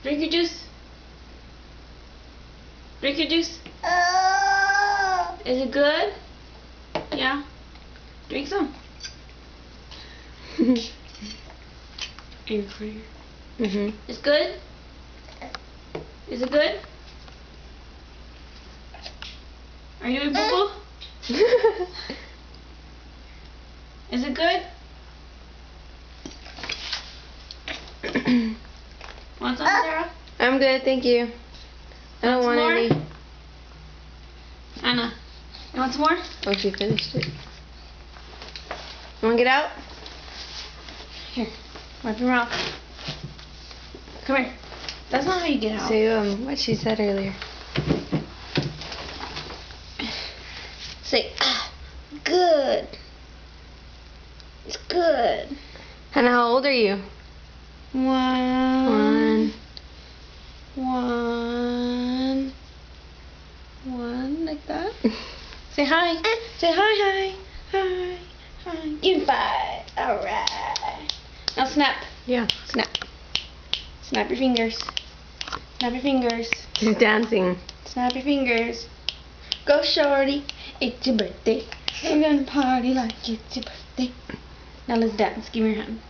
Drink your juice. Drink your juice. Is it good? Yeah. Drink some. Are you recording? It's good? Is it good? Are you a boo-boo? Is it good? Want some, Sarah? I'm good, thank you. I don't want more? any. Anna, you want some more? Oh, she finished it. You want to get out? Here, wipe your mouth. Come here. That's not how you get out. Say what she said earlier. Say, good. It's good. Hannah, how old are you? One. One. One, like that. Say hi. Say hi. Hi. Give 5. Alright. Now snap. Yeah. Snap. Snap your fingers. Snap your fingers. She's dancing. Snap your fingers. Go, shorty. It's your birthday. We're gonna party like it's your birthday. Now let's dance. Give me your hand.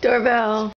Doorbell.